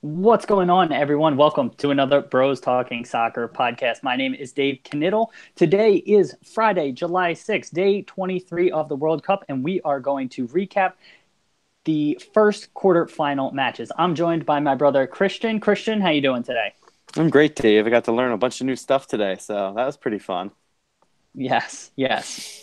What's going on, everyone? Welcome to another Bros Talking Soccer podcast. My name is Dave Knittel. Today is Friday, July 6th, day 23 of the World Cup, and we are going to recap the first quarterfinal matches. I'm joined by my brother, Christian. Christian, how you doing today? I'm great, Dave. I got to learn a bunch of new stuff today, so that was pretty fun. Yes.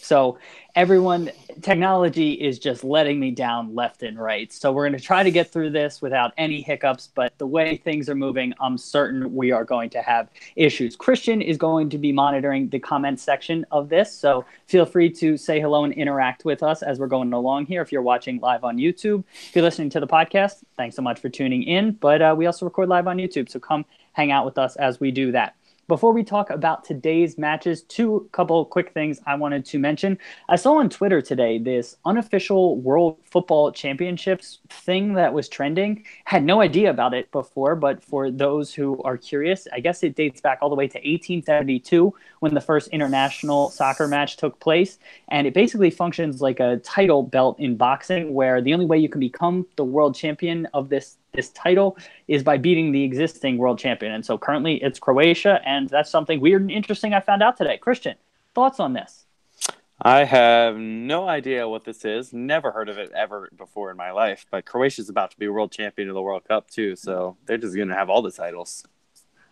So everyone, technology is just letting me down left and right. So we're going to try to get through this without any hiccups. But the way things are moving, I'm certain we are going to have issues. Christian is going to be monitoring the comment section of this. So feel free to say hello and interact with us as we're going along here. If you're watching live on YouTube, if you're listening to the podcast, thanks so much for tuning in. But we also record live on YouTube. So come hang out with us as we do that. Before we talk about today's matches, couple quick things I wanted to mention. I saw on Twitter today this unofficial World Football Championships thing that was trending. Had no idea about it before, but for those who are curious, I guess it dates back all the way to 1872 when the first international soccer match took place. And it basically functions like a title belt in boxing, where the only way you can become the world champion of this title is by beating the existing world champion. And so currently it's Croatia, and that's something weird and interesting I found out today. Christian, thoughts on this? I have no idea what this is. Never heard of it ever before in my life. But Croatia's about to be world champion of the World Cup too, so they're just going to have all the titles.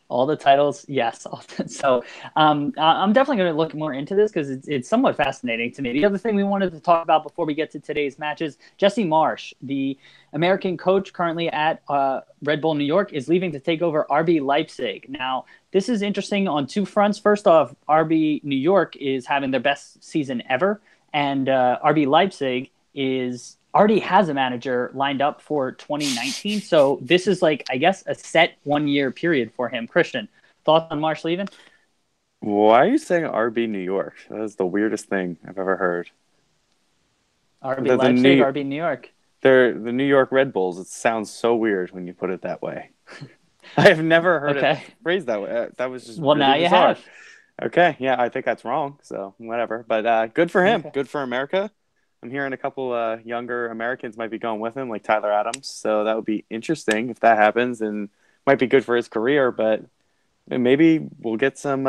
All the titles, yes. So I'm definitely going to look more into this because it's somewhat fascinating to me. The other thing we wanted to talk about before we get to today's matches, Jesse Marsch, the American coach currently at Red Bull New York, is leaving to take over RB Leipzig. Now, this is interesting on two fronts. First off, RB New York is having their best season ever, and RB Leipzig is already has a manager lined up for 2019. So this is like, I guess, a set 1 year period for him. Christian, thoughts on Marsh leaving? Why are you saying RB New York? That is the weirdest thing I've ever heard. RB The Leipzig, New RB New York. they're the New York Red Bulls. It sounds so weird when you put it that way. I have never heard it Okay. phrased that way. That was just Well, really now you bizarre. have. Okay, yeah, I think that's wrong. So whatever, but good for him. Okay. Good for America. I'm hearing a couple younger Americans might be going with him, like Tyler Adams. So that would be interesting if that happens, and might be good for his career. But maybe we'll get some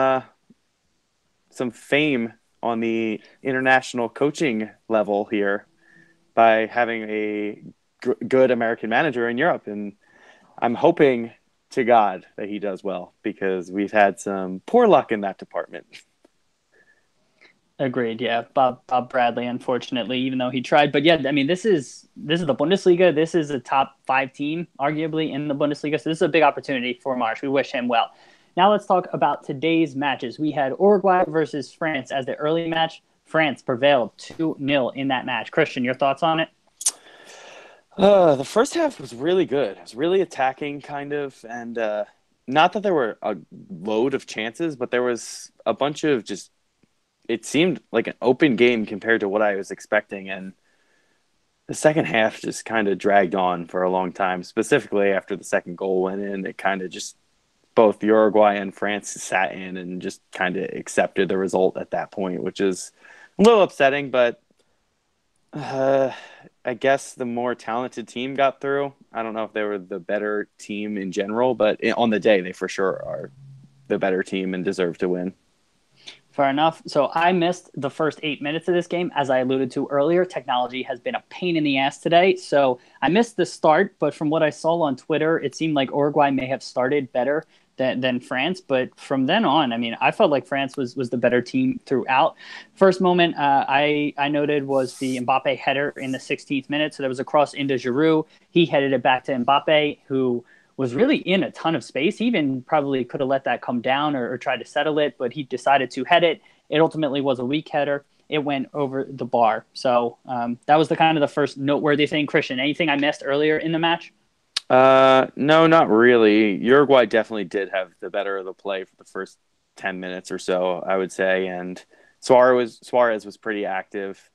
fame on the international coaching level here by having a good American manager in Europe. And I'm hoping to God that he does well because we've had some poor luck in that department. Agreed. Yeah, Bob Bradley, unfortunately, even though he tried, but yeah, I mean, this is the Bundesliga. This is a top five team, arguably in the Bundesliga. So this is a big opportunity for Marsh. We wish him well. Now let's talk about today's matches. We had Uruguay versus France as the early match. France prevailed 2-0 in that match. Christian, your thoughts on it? The first half was really good. It was really attacking, kind of, and not that there were a load of chances, but there was a bunch of just. It seemed like an open game compared to what I was expecting, and the second half just kind of dragged on for a long time. Specifically after the second goal went in, it kind of just both Uruguay and France sat in and just kind of accepted the result at that point, which is a little upsetting, but uh, I guess the more talented team got through. I don't know if they were the better team in general, but on the day, they for sure are the better team and deserve to win. Fair enough. So I missed the first 8 minutes of this game. As I alluded to earlier, technology has been a pain in the ass today. So I missed the start, but from what I saw on Twitter, it seemed like Uruguay may have started better than France. But from then on, I mean, I felt like France was the better team throughout. First moment I noted was the Mbappe header in the 16th minute. So there was a cross into Giroud. He headed it back to Mbappe, who was really in a ton of space. He even probably could have let that come down or tried to settle it, but he decided to head it. It ultimately was a weak header. It went over the bar. So that was the kind of the first noteworthy thing. Christian, anything I missed earlier in the match? No, not really. Uruguay definitely did have the better of the play for the first 10 minutes or so, I would say, and Suarez was pretty active,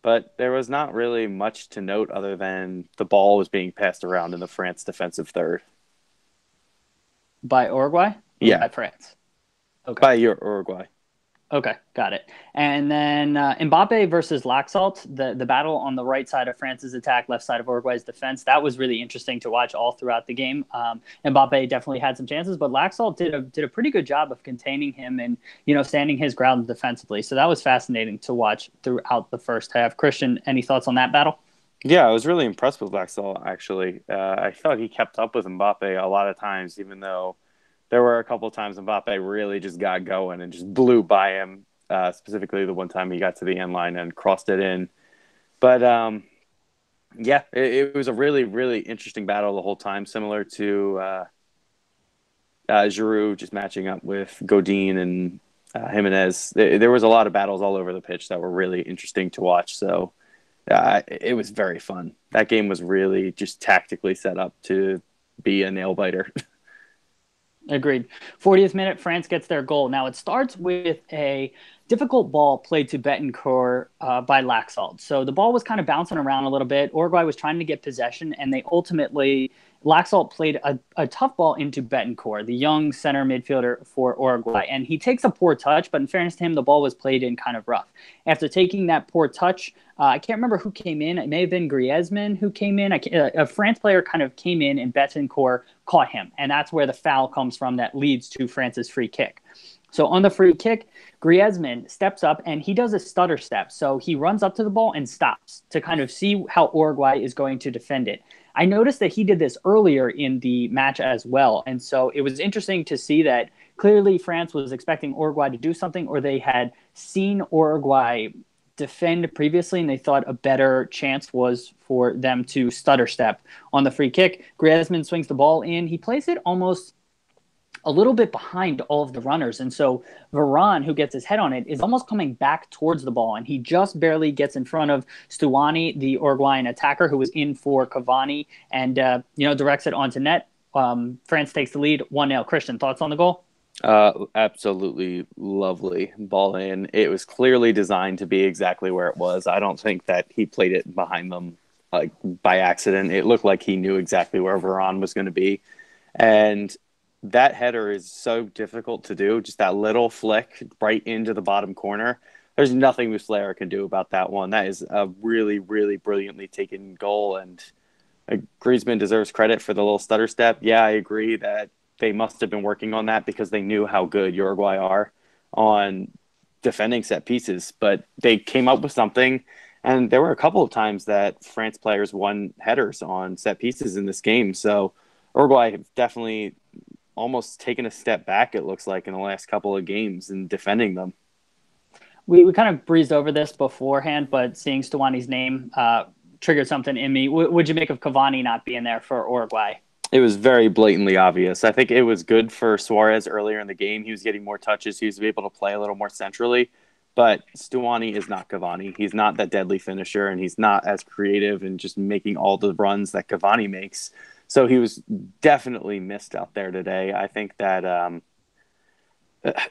but there was not really much to note other than the ball was being passed around in the France defensive third. By Uruguay or Yeah, by France? Okay. by Uruguay. Okay, got it. And then Mbappe versus Laxalt, the battle on the right side of France's attack, left side of Uruguay's defense. That was really interesting to watch all throughout the game. Mbappe definitely had some chances, but Laxalt did a pretty good job of containing him and standing his ground defensively. So that was fascinating to watch throughout the first half. Christian, any thoughts on that battle? Yeah, I was really impressed with Vaxel, actually. I thought he kept up with Mbappe a lot of times, even though there were a couple of times Mbappe really just got going and just blew by him, specifically the one time he got to the end line and crossed it in. But yeah, it was a really, really interesting battle the whole time, similar to Giroud just matching up with Godin and Jimenez. There was a lot of battles all over the pitch that were really interesting to watch. So it was very fun. That game was really just tactically set up to be a nail biter. Agreed. 40th minute, France gets their goal. Now it starts with a difficult ball played to Betancourt by Laxalt. So the ball was kind of bouncing around a little bit. Uruguay was trying to get possession, and they ultimately Laxalt played a tough ball into Betancourt, the young center midfielder for Uruguay, and he takes a poor touch. But in fairness to him, the ball was played in kind of rough. After taking that poor touch, I can't remember who came in. It may have been Griezmann who came in. A France player kind of came in, and Betancourt caught him. And that's where the foul comes from that leads to France's free kick. So on the free kick, Griezmann steps up and he does a stutter step. So he runs up to the ball and stops to kind of see how Uruguay is going to defend it. I noticed that he did this earlier in the match as well. And so it was interesting to see that clearly France was expecting Uruguay to do something, or they had seen Uruguay defend previously and they thought a better chance was for them to stutter step on the free kick. Griezmann swings the ball in. He plays it almost a little bit behind all of the runners. And so Varane, who gets his head on it, is almost coming back towards the ball. And he just barely gets in front of Stuani, the Uruguayan attacker, who was in for Cavani, and directs it onto net. France takes the lead 1-0. Christian, thoughts on the goal? Absolutely lovely ball in. It was clearly designed to be exactly where it was. I don't think that he played it behind them like by accident. It looked like he knew exactly where Varane was going to be. And that header is so difficult to do. Just that little flick right into the bottom corner. There's nothing Muslera can do about that one. That is a really, really brilliantly taken goal. And Griezmann deserves credit for the little stutter step. Yeah, I agree that they must have been working on that because they knew how good Uruguay are on defending set pieces. But they came up with something. And there were a couple of times that France players won headers on set pieces in this game. So Uruguay have definitely almost taken a step back, it looks like, in the last couple of games in defending them. We kind of breezed over this beforehand, but seeing Stuani's name triggered something in me. Would you make of Cavani not being there for Uruguay? It was very blatantly obvious. I think it was good for Suarez earlier in the game. He was getting more touches. He was able to play a little more centrally. But Stuani is not Cavani. He's not that deadly finisher, and he's not as creative in just making all the runs that Cavani makes. So he was definitely missed out there today. I think that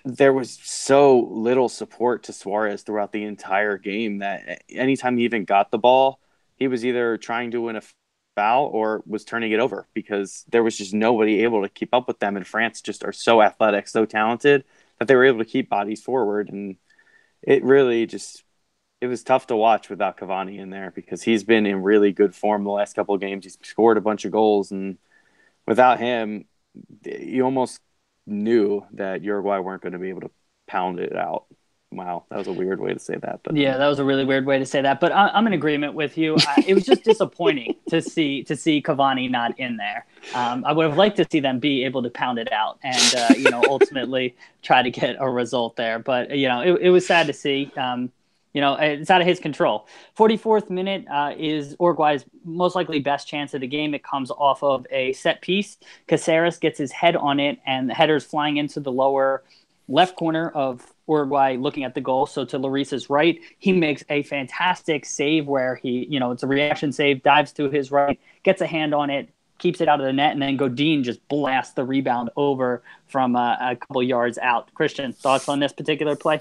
there was so little support to Suarez throughout the entire game that anytime he even got the ball, he was either trying to win a foul or was turning it over because there was just nobody able to keep up with them. And France just are so athletic, so talented that they were able to keep bodies forward. And it really just it was tough to watch without Cavani in there because he's been in really good form the last couple of games. He's scored a bunch of goals, and without him, you almost knew that Uruguay weren't going to be able to pound it out. Wow, that was a weird way to say that, but Yeah, that was a really weird way to say that, but I'm in agreement with you. It was just disappointing to see Cavani not in there. I would have liked to see them be able to pound it out and ultimately try to get a result there. But it was sad to see. It's out of his control. 44th minute is Uruguay's most likely best chance of the game. It comes off of a set piece. Caceres gets his head on it, and the header's flying into the lower left corner of Uruguay looking at the goal. So to Lloris's right, he makes a fantastic save where it's a reaction save, dives to his right, gets a hand on it, keeps it out of the net, and then Godin just blasts the rebound over from a couple yards out. Christian, thoughts on this particular play?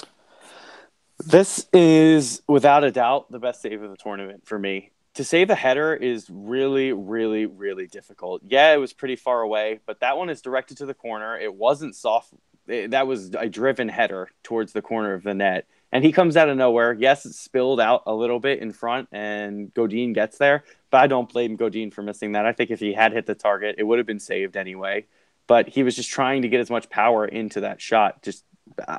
this is without a doubt the best save of the tournament for me. To save a header is really, really, really difficult. Yeah, it was pretty far away, but that one is directed to the corner. It wasn't soft that was a driven header towards the corner of the net. And he comes out of nowhere. Yes, it's spilled out a little bit in front, and Godin gets there. But I don't blame Godin for missing that. I think if he had hit the target, it would have been saved anyway. But he was just trying to get as much power into that shot.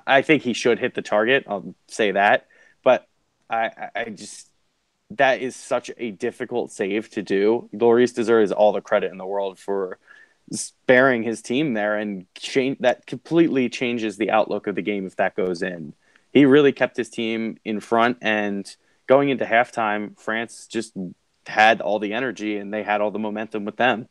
I think he should hit the target. I'll say that. But I just that is such a difficult save to do. Lloris deserves all the credit in the world for sparing his team there, and that completely changes the outlook of the game if that goes in. He really kept his team in front, and going into halftime, France just had all the energy and they had all the momentum with them.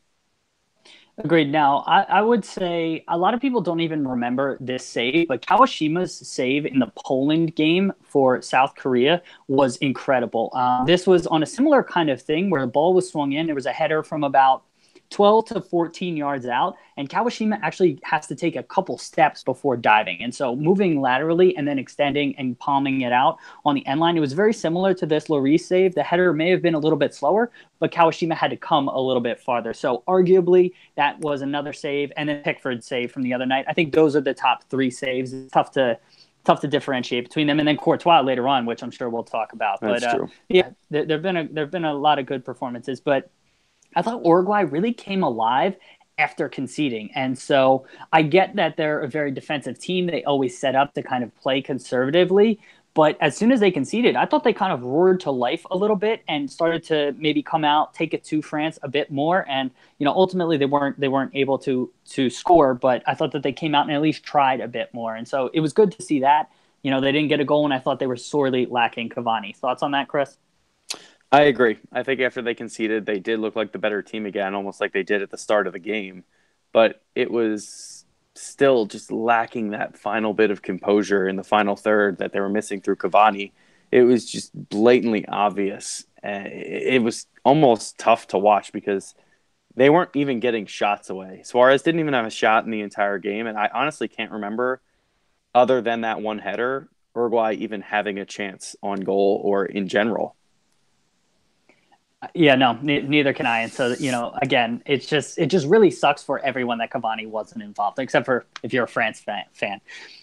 Agreed. Now, I would say a lot of people don't even remember this save, but Kawashima's save in the Poland game for South Korea was incredible. This was on a similar kind of thing where the ball was swung in. There was a header from about 12 to 14 yards out, and Kawashima actually has to take a couple steps before diving. And so moving laterally and then extending and palming it out on the end line, it was very similar to this Lloris save. The header may have been a little bit slower, but Kawashima had to come a little bit farther. So arguably that was another save, and then Pickford's save from the other night. I think those are the top three saves. It's tough to differentiate between them, and then Courtois later on, which I'm sure we'll talk about. That's true. Yeah, there've been a lot of good performances, but I thought Uruguay really came alive after conceding. And so I get that they're a very defensive team. They always set up to kind of play conservatively. But as soon as they conceded, I thought they kind of roared to life a little bit and started to maybe come out, take it to France a bit more. And, ultimately they weren't able to score, but I thought that they came out and at least tried a bit more. And so it was good to see that. They didn't get a goal, and I thought they were sorely lacking Cavani. Thoughts on that, Chris? I agree. I think after they conceded, they did look like the better team again, almost like they did at the start of the game. But it was still just lacking that final bit of composure in the final third that they were missing through Cavani. It was just blatantly obvious. It was almost tough to watch because they weren't even getting shots away. Suarez didn't even have a shot in the entire game, and I honestly can't remember, other than that one header, Uruguay even having a chance on goal or in general. Yeah, no, neither can I. And so, again, it just really sucks for everyone that Cavani wasn't involved, except for if you're a France fan.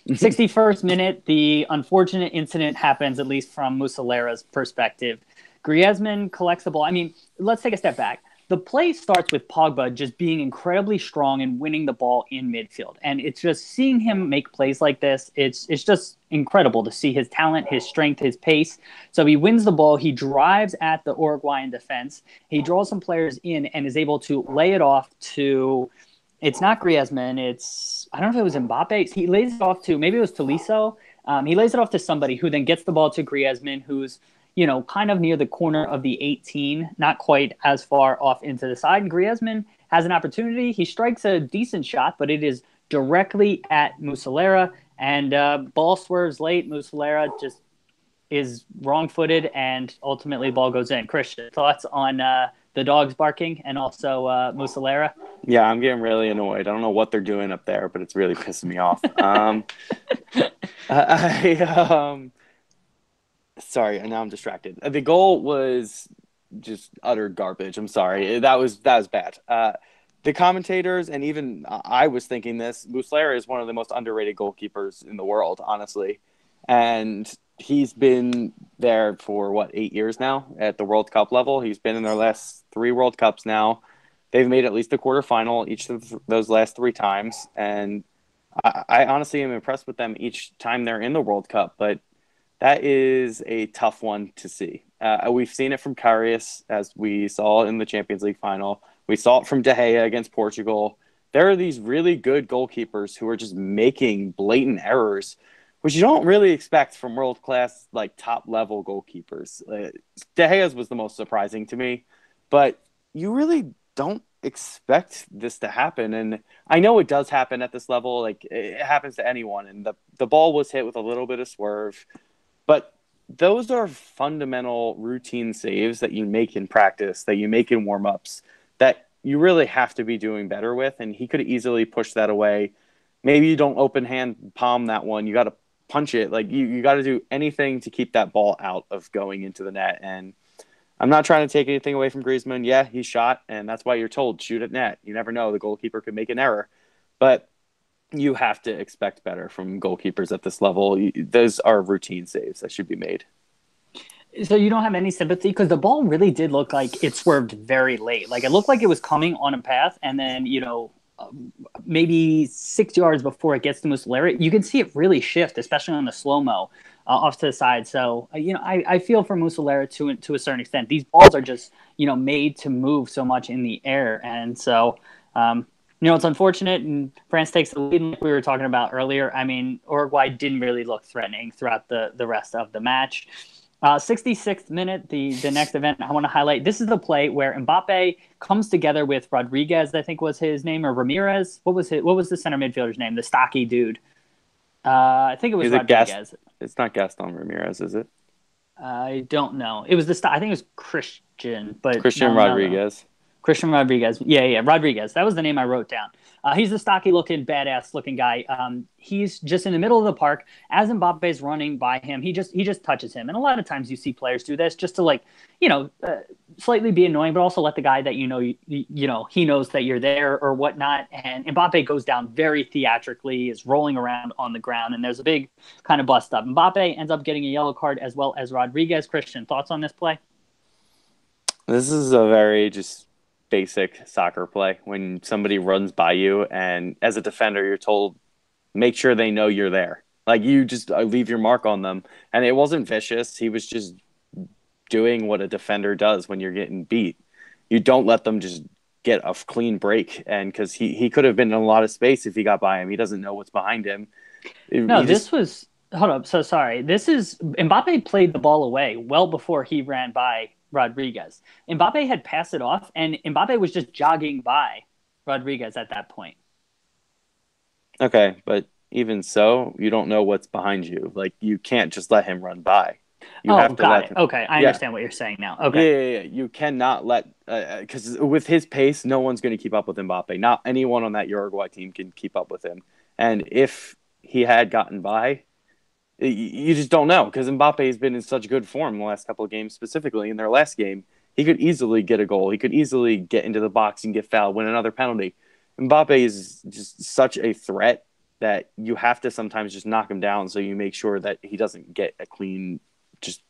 61st minute, the unfortunate incident happens, at least from Mussolera's perspective. Griezmann collects the ball. I mean, let's take a step back. The play starts with Pogba just being incredibly strong and winning the ball in midfield. And it's just seeing him make plays like this. It's just incredible to see his talent, his strength, his pace. So he wins the ball. He drives at the Uruguayan defense. He draws some players in and is able to lay it off to, it's not Griezmann. I don't know if it was Mbappe. He lays it off to, maybe it was Tolisso. He lays it off to somebody who then gets the ball to Griezmann, who's kind of near the corner of the 18, not quite as far off into the side. And Griezmann has an opportunity. He strikes a decent shot, but it is directly at Muslera, and ball swerves late. Muslera just is wrong-footed, and ultimately the ball goes in. Christian, thoughts on the dogs barking and also Muslera? Yeah, I'm getting really annoyed. I don't know what they're doing up there, but it's really pissing me off. Sorry, now I'm distracted. The goal was just utter garbage. I'm sorry. That was bad. The commentators, and even I was thinking this, Muslera is one of the most underrated goalkeepers in the world, honestly. And he's been there for, 8 years now at the World Cup level. He's been in their last 3 World Cups now. They've made at least a quarterfinal each of those last 3 times. And I honestly am impressed with them each time they're in the World Cup. But that is a tough one to see. We've seen it from Karius, as we saw in the Champions League final. We saw it from De Gea against Portugal. There are these really good goalkeepers who are just making blatant errors, which you don't really expect from world-class, top-level goalkeepers. De Gea's was the most surprising to me, but you really don't expect this to happen. And I know it does happen at this level. It happens to anyone, and the ball was hit with a little bit of swerve. But those are fundamental routine saves that you make in practice, that you make in warm-ups, that you really have to be doing better with. And he could easily push that away. Maybe you don't open hand palm that one. You got to punch it. You got to do anything to keep that ball out of going into the net. And I'm not trying to take anything away from Griezmann. Yeah, he shot, and that's why you're told shoot at net. You never know. The goalkeeper could make an error. But you have to expect better from goalkeepers at this level. Those are routine saves that should be made. So you don't have any sympathy because the ball really did look like it swerved very late. Like it looked like it was coming on a path, and then maybe 6 yards before it gets to Muslera, you can see it really shift, especially on the slow mo off to the side. So I feel for Muslera to a certain extent. These balls are just made to move so much in the air, and so. It's unfortunate, and France takes the lead, like we were talking about earlier. I mean, Uruguay didn't really look threatening throughout the rest of the match. 66th minute, the next event I want to highlight. This is the play where Mbappe comes together with Rodriguez, I think was his name, or Ramirez. What was the center midfielder's name? The stocky dude. I think it was Rodriguez. It's not Gaston Ramirez, is it? I don't know. It was I think it was Christian, but Christian Rodriguez. Christian Rodriguez. Yeah, Rodriguez. That was the name I wrote down. He's the stocky-looking, badass-looking guy. He's just in the middle of the park. As Mbappe's running by him, he just touches him. And a lot of times you see players do this just to slightly be annoying, but also let the guy that he knows that you're there or whatnot. And Mbappe goes down very theatrically, is rolling around on the ground, and there's a big kind of bust up. Mbappe ends up getting a yellow card as well as Rodriguez. Christian, thoughts on this play? This is a very just basic soccer play when somebody runs by you, and as a defender you're told make sure they know you're there, like you just leave your mark on them. And it wasn't vicious, he was just doing what a defender does when you're getting beat. You don't let them just get a clean break, and because he could have been in a lot of space if he got by him. He doesn't know what's behind him. Hold up, so sorry, this is Mbappe played the ball away well before he ran by Rodriguez. Mbappe had passed it off, and Mbappe was just jogging by Rodriguez at that point. Okay, but even so, you don't know what's behind you. Like, you can't just let him run by. You have to got it. Okay, I understand what you're saying now. Okay. Yeah. You cannot let because with his pace, no one's going to keep up with Mbappe. Not anyone on that Uruguay team can keep up with him. And if he had gotten by, you just don't know, because Mbappe has been in such good form the last couple of games. Specifically in their last game, he could easily get a goal. He could easily get into the box and get fouled, win another penalty. Mbappe is just such a threat that you have to sometimes just knock him down, so you make sure that he doesn't get a clean, just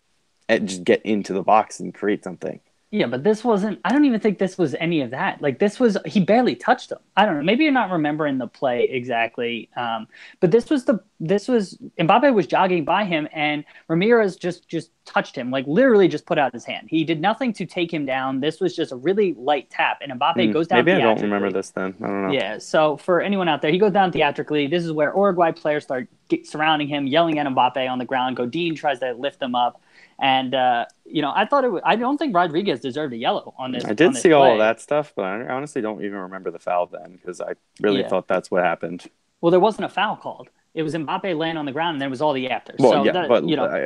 get into the box and create something. Yeah, but this wasn't. I don't even think this was any of that. Like, this was, he barely touched him. I don't know. Maybe you're not remembering the play exactly. But this was Mbappe was jogging by him, and Ramirez just touched him. Like, literally just put out his hand. He did nothing to take him down. This was just a really light tap, and Mbappe goes down. Maybe I don't remember this then. I don't know. Yeah. So for anyone out there, he goes down theatrically. This is where Uruguay players start surrounding him, yelling at Mbappe on the ground. Godin tries to lift him up. And, I thought I don't think Rodriguez deserved a yellow on this. I did see all of that stuff, but I honestly don't even remember the foul then, because I really thought that's what happened. Well, there wasn't a foul called. It was Mbappe laying on the ground, and then it was all the after. Well,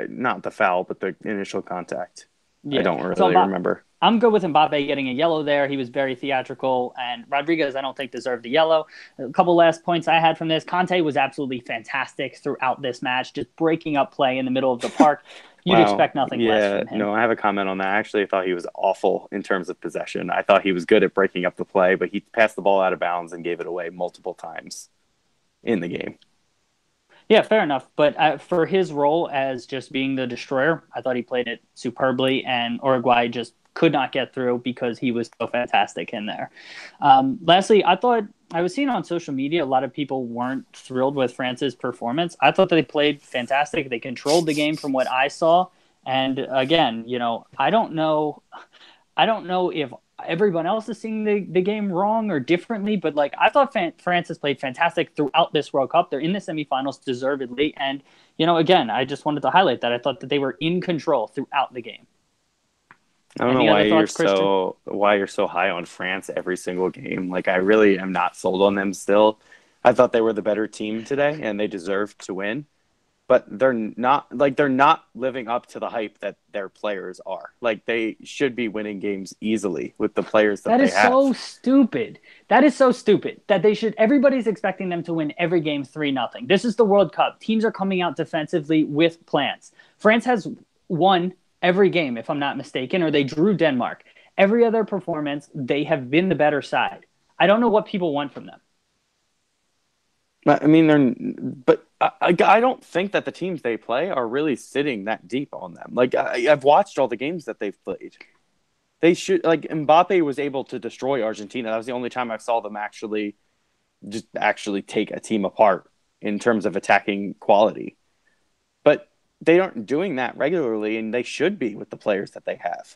not the foul, but the initial contact. Yeah. I don't really remember. I'm good with Mbappe getting a yellow there. He was very theatrical, and Rodriguez, I don't think, deserved a yellow. A couple last points I had from this. Conte was absolutely fantastic throughout this match, just breaking up play in the middle of the park. You'd expect nothing less from him. No, I have a comment on that. I actually thought he was awful in terms of possession. I thought he was good at breaking up the play, but he passed the ball out of bounds and gave it away multiple times in the game. Yeah, fair enough. But for his role as just being the destroyer, I thought he played it superbly, and Uruguay just could not get through because he was so fantastic in there. Lastly, I thought I was seeing on social media a lot of people weren't thrilled with France's performance. I thought that they played fantastic. They controlled the game from what I saw. And again, I don't know if everyone else is seeing the game wrong or differently, but I thought France has played fantastic throughout this World Cup. They're in the semifinals deservedly. And, again, I just wanted to highlight that. I thought that they were in control throughout the game. I don't know why you're so high on France every single game. I really am not sold on them still. I thought they were the better team today, and they deserved to win. But they're not living up to the hype that their players are. They should be winning games easily with the players that they have. That is so stupid. That is so stupid that everybody's expecting them to win every game 3-0. This is the World Cup. Teams are coming out defensively with plans. France has won every game, if I'm not mistaken, or they drew Denmark. Every other performance, they have been the better side. I don't know what people want from them. I mean, I don't think that the teams they play are really sitting that deep on them. Like I've watched all the games that they've played. They should like Mbappe was able to destroy Argentina. That was the only time I saw them actually take a team apart in terms of attacking quality. But they aren't doing that regularly, and they should be with the players that they have.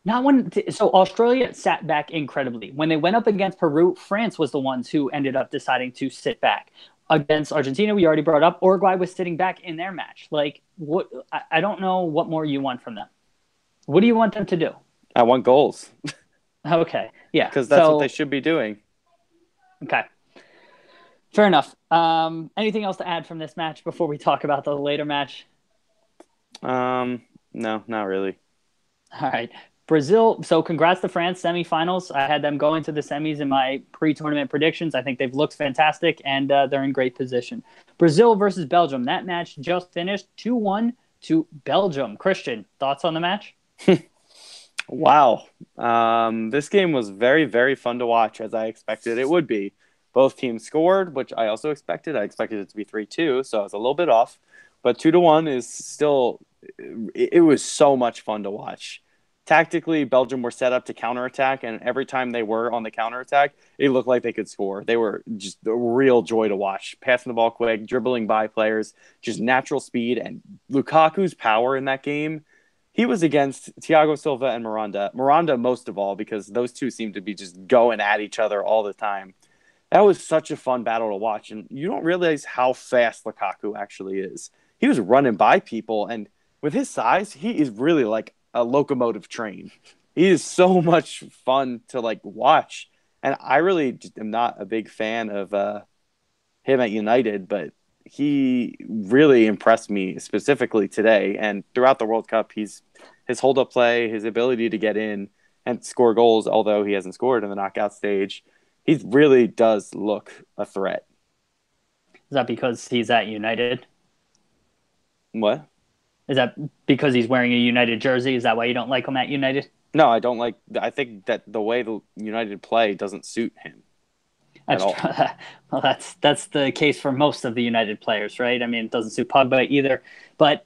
Not when so Australia sat back incredibly. When they went up against Peru, France was the ones who ended up deciding to sit back. Against Argentina, we already brought up Uruguay was sitting back in their match. Like what I don't know what more you want from them. What do you want them to do? I want goals Okay. Yeah. because that's what they So should be doing. okay. Fair enough. Anything else to add from this match before we talk about the later match? No, not really. All right. Brazil. So congrats to France semifinals. I had them go into the semis in my pre-tournament predictions. I think they've looked fantastic and they're in great position. Brazil versus Belgium. That match just finished 2-1 to Belgium. Christian, thoughts on the match? Wow. This game was very, very fun to watch as I expected it would be. Both teams scored, which I also expected. I expected it to be 3-2, so I was a little bit off. But 2-1 is still, it was so much fun to watch. Tactically, Belgium were set up to counterattack, and every time they were on the counterattack, it looked like they could score. They were just a real joy to watch. Passing the ball quick, dribbling by players, just natural speed, and Lukaku's power in that game. He was against Thiago Silva and Miranda. Miranda most of all because those two seem to be just going at each other all the time. That was such a fun battle to watch, and you don't realize how fast Lukaku actually is. He was running by people, and with his size, he is really like a locomotive train. He is so much fun to like watch, and I really am not a big fan of him at United, but he really impressed me specifically today and throughout the World Cup. His hold up play, his ability to get in and score goals, although he hasn't scored in the knockout stage, he really does look a threat. Is that because he's at United? What? Is that because he's wearing a United jersey? Is that why you don't like him at United? No, I don't like. I think that the way the United play doesn't suit him at That's all. well, that's the case for most of the United players, right? I mean, it doesn't suit Pogba either. But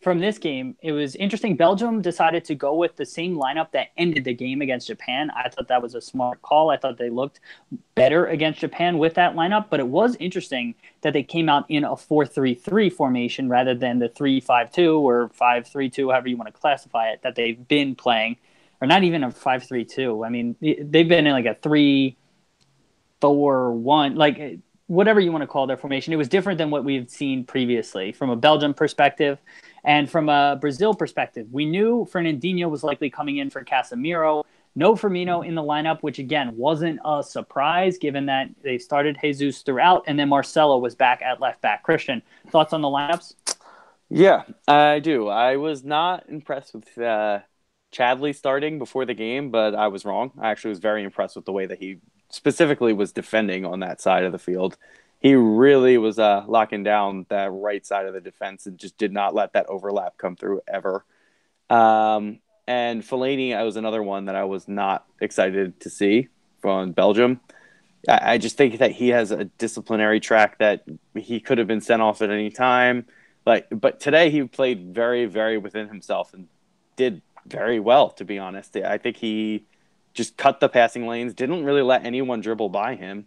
from this game, it was interesting. Belgium decided to go with the same lineup that ended the game against Japan. I thought that was a smart call. I thought they looked better against Japan with that lineup. But it was interesting that they came out in a 4-3-3 formation rather than the 3-5-2 or 5-3-2, however you want to classify it, that they've been playing, or not even a 5-3-2. I mean, they've been in like a 3-4-1, like whatever you want to call their formation. It was different than what we've seen previously from a Belgium perspective and from a Brazil perspective. We knew Fernandinho was likely coming in for Casemiro. No Firmino in the lineup, which again wasn't a surprise given that they started Jesus throughout, and then Marcelo was back at left back. Christian, thoughts on the lineups? Yeah, I do. I was not impressed with Chadley starting before the game, but I was wrong. I actually was very impressed with the way that he specifically was defending on that side of the field. He really was locking down that right side of the defense and just did not let that overlap come through ever. And Fellaini was another one that I was not excited to see from Belgium. I just think that he has a disciplinary track that he could have been sent off at any time. But today he played very, very within himself and did very well, to be honest. I think he just cut the passing lanes, didn't really let anyone dribble by him.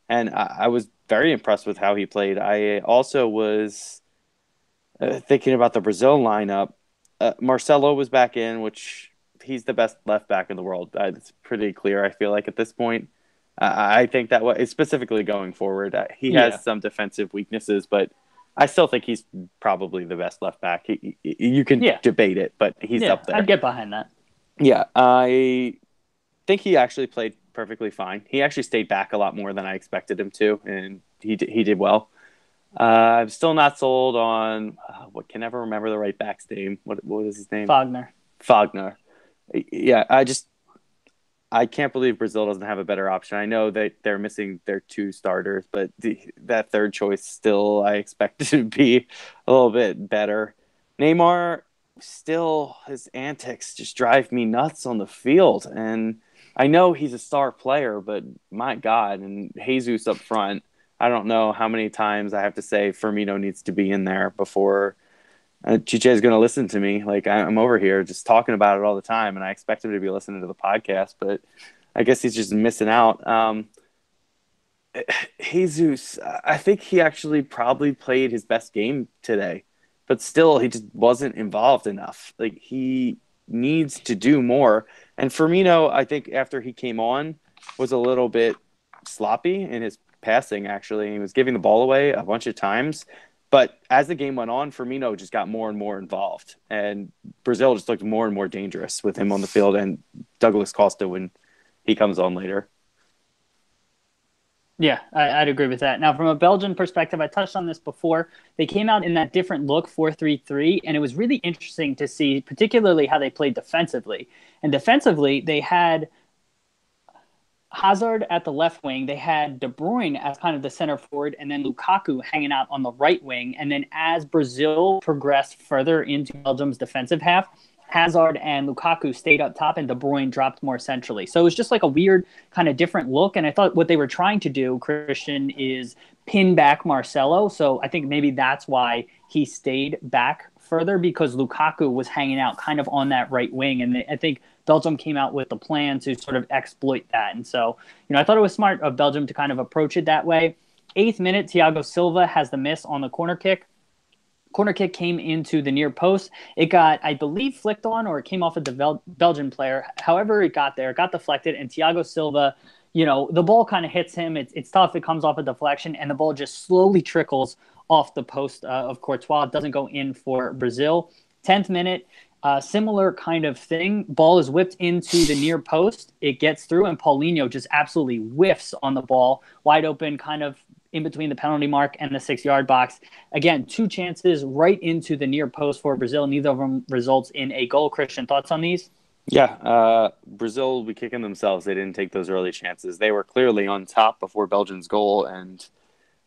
And I was very impressed with how he played. I also was thinking about the Brazil lineup. Marcelo was back in, which he's the best left back in the world. It's pretty clear, I feel like, at this point. I think that specifically going forward, he Yeah. has some defensive weaknesses, but I still think he's probably the best left back. You can Yeah. debate it, but he's Yeah. up there. I'd get behind that. Yeah, I think he actually played perfectly fine. He actually stayed back a lot more than I expected him to, and he did well. I'm still not sold on what can never remember the right back's name. What is his name? Fagner. Fagner. Yeah, I can't believe Brazil doesn't have a better option. I know that they're missing their two starters, but that third choice still I expect to be a little bit better. Neymar still his antics just drive me nuts on the field, and I know he's a star player, but my God, and Jesus up front. I don't know how many times I have to say Firmino needs to be in there before Chiche is going to listen to me. Like I'm over here just talking about it all the time, and I expect him to be listening to the podcast, but I guess he's just missing out. Jesus, I think he actually probably played his best game today, but still, he just wasn't involved enough. Like he needs to do more. And Firmino, I think after he came on, was a little bit sloppy in his passing. Actually, he was giving the ball away a bunch of times. But as the game went on, Firmino just got more and more involved, and Brazil just looked more and more dangerous with him on the field, and Douglas Costa when he comes on later. Yeah, I'd agree with that. Now, from a Belgian perspective, I touched on this before. They came out in that different look, 4-3-3, and it was really interesting to see, particularly how they played defensively. And defensively, they had Hazard at the left wing. They had De Bruyne as kind of the center forward, and then Lukaku hanging out on the right wing. And then as Brazil progressed further into Belgium's defensive half, Hazard and Lukaku stayed up top and De Bruyne dropped more centrally. So it was just like a weird kind of different look. And I thought what they were trying to do, Christian, is pin back Marcelo. So I think maybe that's why he stayed back further, because Lukaku was hanging out kind of on that right wing. And I think Belgium came out with the plan to sort of exploit that. And so, I thought it was smart of Belgium to kind of approach it that way. 8th minute, Thiago Silva has the miss on the corner kick. Corner kick came into the near post. It got, I believe, flicked on, or it came off of the Belgian player. However it got there, it got deflected, and Thiago Silva, the ball kind of hits him. It's tough. It comes off a deflection, and the ball just slowly trickles off the post of Courtois. It doesn't go in for Brazil. 10th minute, similar kind of thing. Ball is whipped into the near post. It gets through, and Paulinho just absolutely whiffs on the ball, wide open, kind of in between the penalty mark and the 6-yard box. Again, 2 chances right into the near post for Brazil. Neither of them results in a goal. Christian, thoughts on these? Yeah, Brazil will be kicking themselves. They didn't take those early chances. They were clearly on top before Belgium's goal, and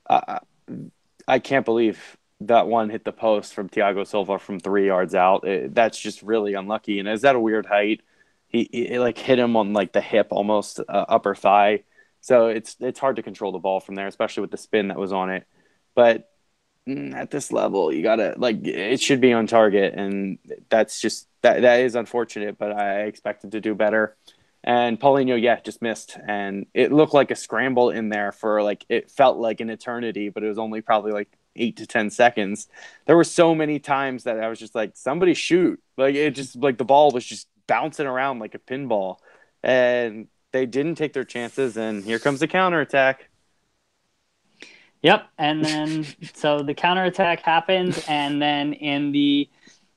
I can't believe that one hit the post from Thiago Silva from 3 yards out. That's just really unlucky. And is that a weird height? He like hit him on like the hip, almost upper thigh. So it's hard to control the ball from there, especially with the spin that was on it. But at this level, you gotta it should be on target, and that's just that is unfortunate. But I expected to do better. And Paulinho, yeah, just missed, and it looked like a scramble in there for it felt like an eternity, but it was only probably like 8 to 10 seconds. There were so many times that I was just like, somebody shoot! Like it just the ball was just bouncing around like a pinball, and they didn't take their chances, and here comes the counterattack. Yep, and then so the counterattack happens, and then in the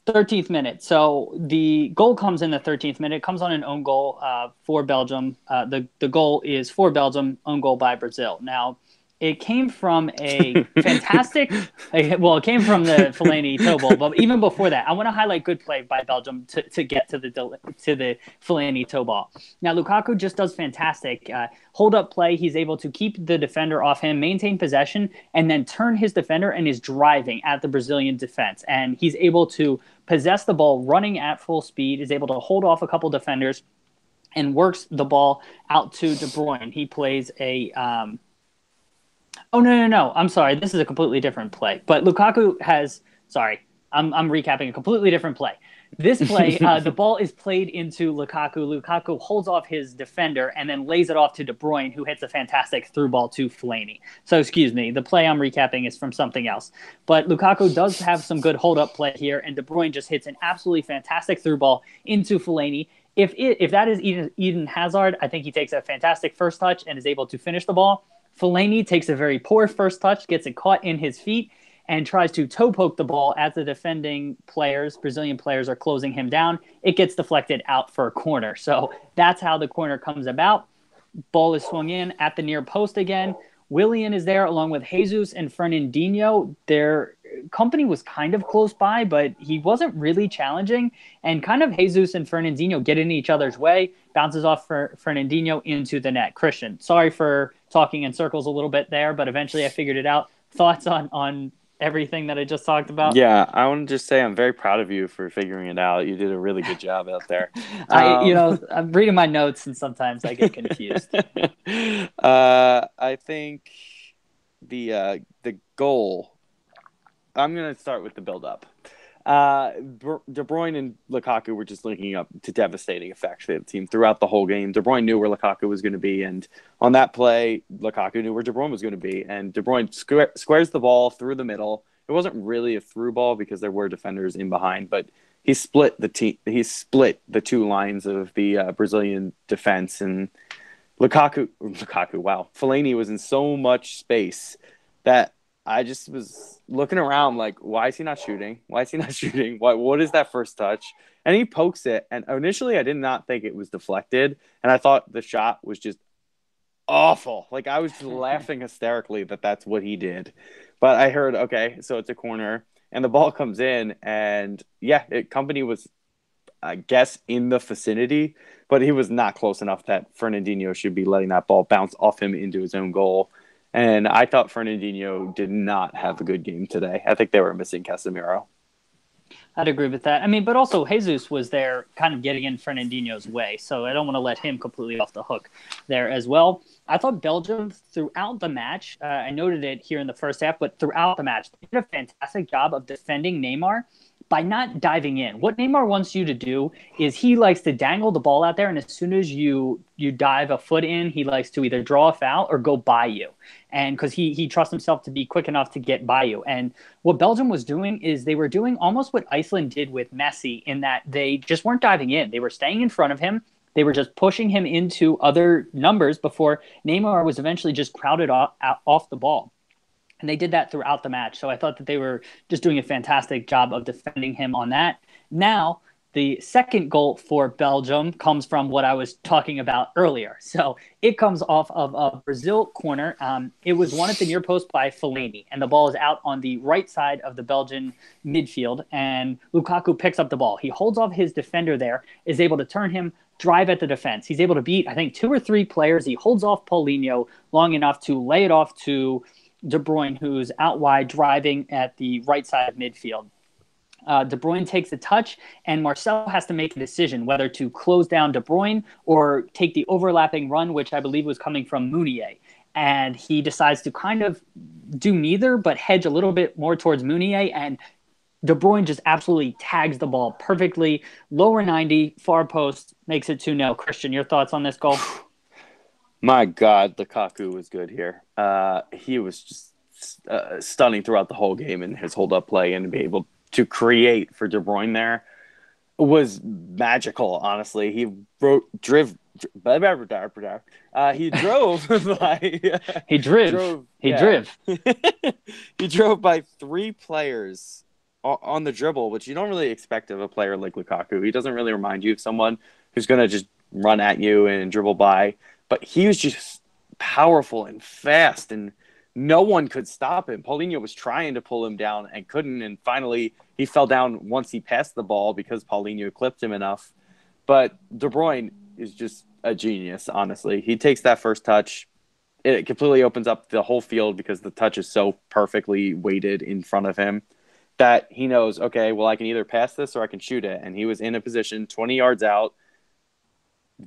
13th minute, so the goal comes in the 13th minute. It comes on an own goal for Belgium. The goal is for Belgium, own goal by Brazil. Now, it came from a fantastic it came from the Fellaini toe ball, but even before that, I want to highlight good play by Belgium to get to the Fellaini toe ball. Now, Lukaku just does fantastic hold up play. He's able to keep the defender off him, maintain possession, and then turn his defender, and is driving at the Brazilian defense. And he's able to possess the ball running at full speed, is able to hold off a couple defenders, and works the ball out to De Bruyne. He plays a oh, no. I'm sorry. This is a completely different play. But Lukaku has – sorry. I'm recapping a completely different play. This play, the ball is played into Lukaku. Lukaku holds off his defender and then lays it off to De Bruyne, who hits a fantastic through ball to Fellaini. So, excuse me. The play I'm recapping is from something else. But Lukaku does have some good hold-up play here, and De Bruyne just hits an absolutely fantastic through ball into Fellaini. If that is Eden Hazard, I think he takes a fantastic first touch and is able to finish the ball. Fellaini takes a very poor first touch, gets it caught in his feet, and tries to toe poke the ball as the defending Brazilian players, are closing him down. It gets deflected out for a corner. So that's how the corner comes about. Ball is swung in at the near post again. Willian is there along with Jesus and Fernandinho. Their company was kind of close by, but he wasn't really challenging. And kind of Jesus and Fernandinho get in each other's way, bounces off for Fernandinho into the net. Christian, sorry for talking in circles a little bit there, but eventually I figured it out. Thoughts on everything that I just talked about? Yeah, I want to just say I'm very proud of you for figuring it out. You did a really good job out there. I'm reading my notes and sometimes I get confused. I think the goal, I'm going to start with the build up. De Bruyne and Lukaku were just linking up to devastating effect for the team throughout the whole game. De Bruyne knew where Lukaku was going to be, and on that play, Lukaku knew where De Bruyne was going to be, and De Bruyne squares the ball through the middle. It wasn't really a through ball because there were defenders in behind, but he split the team. He split the two lines of the Brazilian defense, and wow, Fellaini was in so much space that I just was looking around like, why is he not shooting? Why is he not shooting? What is that first touch? And he pokes it, and initially I did not think it was deflected, and I thought the shot was just awful. Like I was just laughing hysterically that that's what he did. But I heard, okay, so it's a corner, and the ball comes in, and yeah, Company was, I guess, in the vicinity, but he was not close enough that Fernandinho should be letting that ball bounce off him into his own goal. And I thought Fernandinho did not have a good game today. I think they were missing Casemiro. I'd agree with that. I mean, but also Jesus was there kind of getting in Fernandinho's way, so I don't want to let him completely off the hook there as well. I thought Belgium throughout the match, I noted it here in the first half, but throughout the match, they did a fantastic job of defending Neymar by not diving in. What Neymar wants you to do is he likes to dangle the ball out there, and as soon as you dive a foot in, he likes to either draw a foul or go by you. And because he trusts himself to be quick enough to get by you. And what Belgium was doing is they were doing almost what Iceland did with Messi in that they just weren't diving in. They were staying in front of him. They were just pushing him into other numbers before Neymar was eventually just crowded off the ball. And they did that throughout the match. So I thought that they were just doing a fantastic job of defending him on that. Now, the second goal for Belgium comes from what I was talking about earlier. So it comes off of a Brazil corner. It was won at the near post by Fellaini, and the ball is out on the right side of the Belgian midfield. And Lukaku picks up the ball. He holds off his defender there, is able to turn him, drive at the defense. He's able to beat, I think, 2 or 3 players. He holds off Paulinho long enough to lay it off to De Bruyne, who's out wide driving at the right side of midfield. De Bruyne takes a touch, and Marcelo has to make a decision whether to close down De Bruyne or take the overlapping run, which I believe was coming from Meunier. And he decides to kind of do neither, but hedge a little bit more towards Meunier, and De Bruyne just absolutely tags the ball perfectly. Lower 90, far post, makes it 2-0. Christian, your thoughts on this goal? My God, Lukaku was good here. He was just stunning throughout the whole game in his hold-up play, and to be able to create for De Bruyne there was magical, honestly. He drove by He drove. He drove by 3 players on the dribble, which you don't really expect of a player like Lukaku. He doesn't really remind you of someone who's going to just run at you and dribble by, but he was just powerful and fast, and no one could stop him. Paulinho was trying to pull him down and couldn't, and finally he fell down once he passed the ball because Paulinho clipped him enough. But De Bruyne is just a genius, honestly. He takes that first touch. It completely opens up the whole field because the touch is so perfectly weighted in front of him that he knows, okay, well, I can either pass this or I can shoot it. And he was in a position 20 yards out,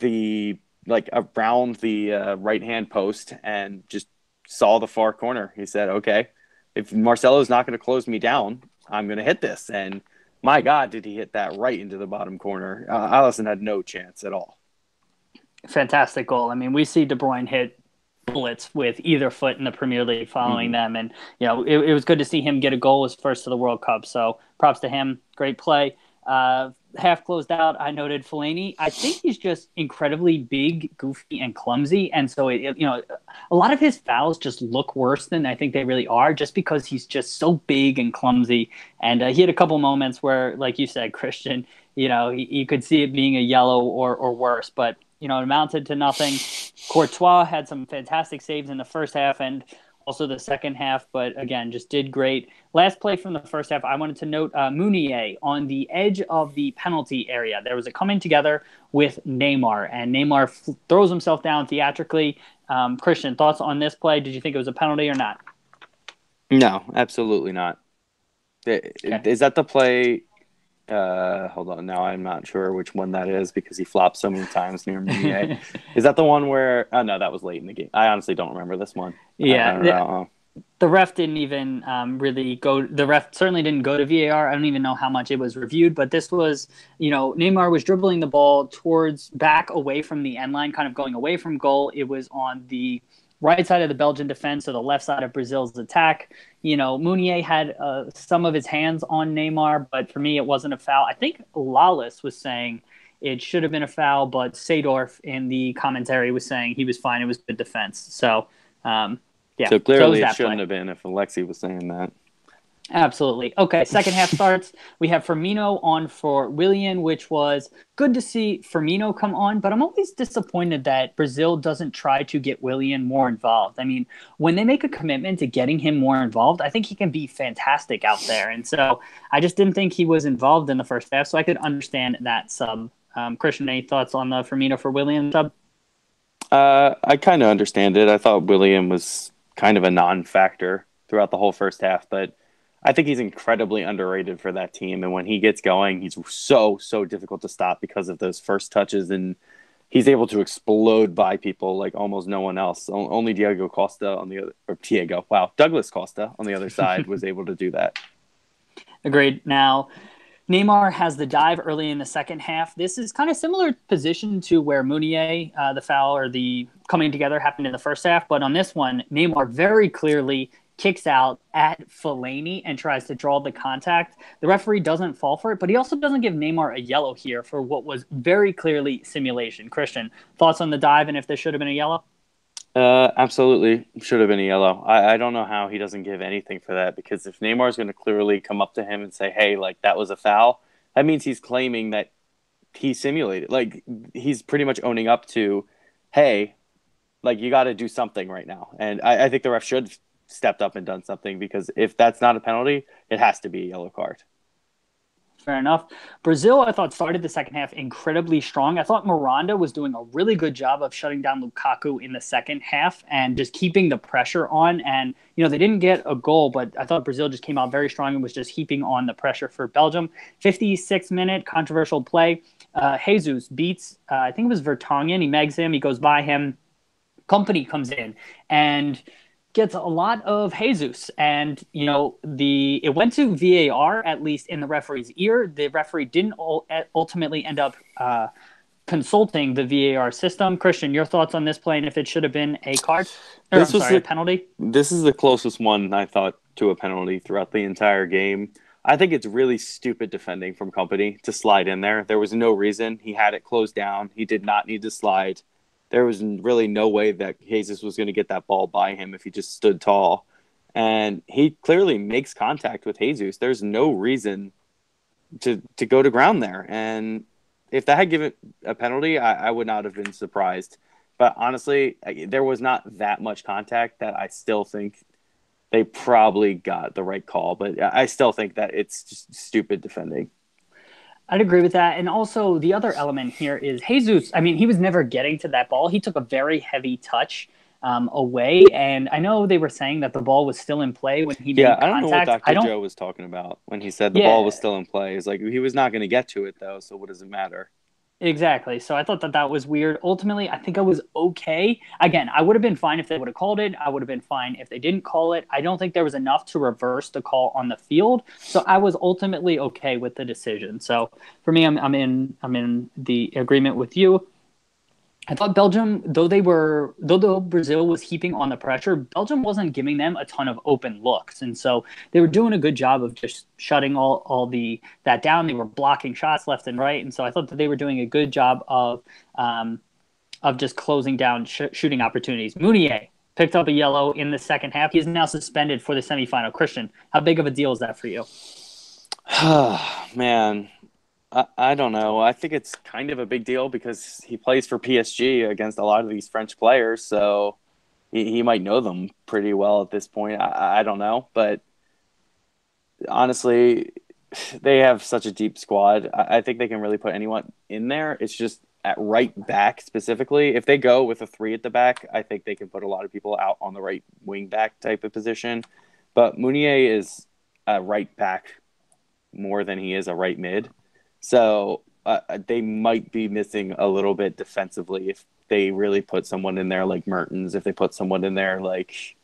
around the right-hand post, and just saw the far corner. He said, okay, if Marcelo's not going to close me down, I'm going to hit this. And my God, did he hit that right into the bottom corner. Alisson had no chance at all. Fantastic goal. I mean, we see De Bruyne hit bullets with either foot in the Premier League following them. And, it was good to see him get a goal his first to the World Cup. So props to him. Great play. Half closed out, I noted Fellaini. I think he's just incredibly big, goofy, and clumsy. And so, a lot of his fouls just look worse than I think they really are just because he's just so big and clumsy. And he had a couple moments where, like you said, Christian, you could see it being a yellow or worse. But, it amounted to nothing. Courtois had some fantastic saves in the first half and also the second half, but again, just did great. Last play from the first half, I wanted to note Meunier on the edge of the penalty area. There was a coming together with Neymar, and Neymar throws himself down theatrically. Christian, thoughts on this play? Did you think it was a penalty or not? No, absolutely not. Okay. Is that the play? Hold on. Now I'm not sure which one that is because he flopped so many times near Meunier. Is that the one where? Oh, no, that was late in the game. I honestly don't remember this one. Yeah. The ref didn't even really go. The ref certainly didn't go to VAR. I don't even know how much it was reviewed, but this was, Neymar was dribbling the ball towards back away from the end line, kind of going away from goal. It was on the right side of the Belgian defense, so the left side of Brazil's attack. Meunier had some of his hands on Neymar, but for me, it wasn't a foul. I think Lawless was saying it should have been a foul, but Seedorf in the commentary was saying he was fine. It was good defense. So, yeah. So So it was clearly it that shouldn't play. have been if Alexi was saying that. Absolutely. Okay, second half starts. We have Firmino on for Willian, which was good to see Firmino come on, but I'm always disappointed that Brazil doesn't try to get Willian more involved. I mean, when they make a commitment to getting him more involved, I think he can be fantastic out there. And so I just didn't think he was involved in the first half, so I could understand that sub. Christian, any thoughts on the Firmino for Willian sub? I kind of understand it. I thought William was kind of a non-factor throughout the whole first half, but I think he's incredibly underrated for that team. And when he gets going, he's so difficult to stop because of those first touches, and he's able to explode by people like almost no one else. Only Diego Costa on the other, or Diego, wow, Douglas Costa on the other side was able to do that. Agreed. Now, Neymar has the dive early in the second half. This is kind of similar position to where Meunier, the foul or the coming together happened in the first half. But on this one, Neymar very clearly kicks out at Fellaini and tries to draw the contact. The referee doesn't fall for it, but he also doesn't give Neymar a yellow here for what was very clearly simulation. Christian, thoughts on the dive and if there should have been a yellow? Absolutely should have been a yellow. I don't know how he doesn't give anything for that, because if Neymar is going to clearly come up to him and say, "Hey, like that was a foul," that means he's claiming that he simulated. Like he's pretty much owning up to, "Hey, like you got to do something right now." And I think the ref should have stepped up and done something, because if that's not a penalty, it has to be a yellow card. Fair enough. Brazil, I thought, started the second half incredibly strong. I thought Miranda was doing a really good job of shutting down Lukaku in the second half and just keeping the pressure on. And, they didn't get a goal, but I thought Brazil just came out very strong and was just heaping on the pressure for Belgium. 56-minute controversial play. Jesus beats, I think it was Vertonghen. He megs him. He goes by him. Company comes in and gets a lot of Jesus, and it went to VAR, at least in the referee's ear. The referee didn't ultimately end up consulting the VAR system. Christian, your thoughts on this play and if it should have been a card, or This I'm was sorry, a the penalty? this is the closest one I thought to a penalty throughout the entire game. I think it's really stupid defending from Company to slide in there. There was no reason. He had it closed down. He did not need to slide. There was really no way that Jesus was going to get that ball by him if he just stood tall. And he clearly makes contact with Jesus. There's no reason to go to ground there. And if that had given a penalty, I would not have been surprised. But honestly, there was not that much contact that I still think they probably got the right call. But I still think that it's just stupid defending. I'd agree with that. And also, the other element here is Jesus. I mean, he was never getting to that ball. He took a very heavy touch away. And I know they were saying that the ball was still in play when he Yeah, made I don't know what contact. I Dr. don't, Joe was talking about when he said the ball was yeah, still in play. It's like he was not going to get to it, though, so what does it matter? exactly. So I thought that that was weird. Ultimately, I think I was okay. Again, I would have been fine if they would have called it. I would have been fine if they didn't call it. I don't think there was enough to reverse the call on the field. So I was ultimately okay with the decision. So for me, I'm in the agreement with you. I thought Belgium, though Brazil was heaping on the pressure, Belgium wasn't giving them a ton of open looks, and so they were doing a good job of just shutting all the that down. They were blocking shots left and right, and so I thought that they were doing a good job of just closing down shooting opportunities. Meunier picked up a yellow in the second half. He is now suspended for the semifinal. Christian, how big of a deal is that for you? Man, I don't know. I think it's kind of a big deal because he plays for PSG against a lot of these French players, so he might know them pretty well at this point. I don't know, but honestly, they have such a deep squad. I think they can really put anyone in there. It's just at right back specifically. If they go with a three at the back, I think they can put a lot of people out on the right wing back type of position. But Meunier is a right back more than he is a right mid. So they might be missing a little bit defensively if they really put someone in there like Mertens, if they put someone in there like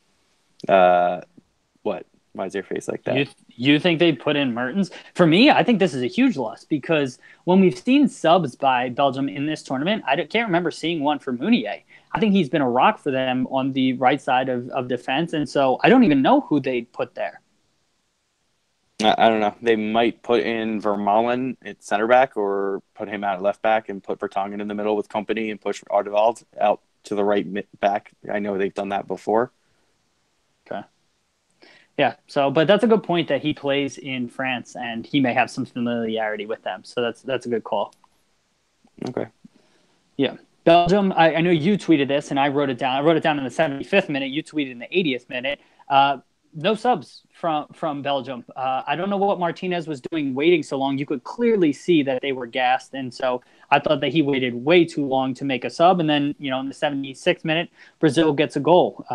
What? Why is your face like that? You think they'd put in Mertens? For me, I think this is a huge loss because when we've seen subs by Belgium in this tournament, can't remember seeing one for Meunier. I think he's been a rock for them on the right side of defense, and so I don't even know who they'd put there. I don't know. They might put in Vermaelen at center back or put him out at left back and put Vertonghen in the middle with Company and push Ardevald out to the right back. I know they've done that before. Okay. Yeah. So, but that's a good point that he plays in France and he may have some familiarity with them. So that's a good call. Okay. Yeah. Belgium, I know you tweeted this and I wrote it down. I wrote it down in the 75th minute. You tweeted in the 80th minute. No subs from Belgium. I don't know what Martinez was doing waiting so long. You could clearly see that they were gassed. And so I thought that he waited way too long to make a sub. And then, in the 76th minute, Brazil gets a goal.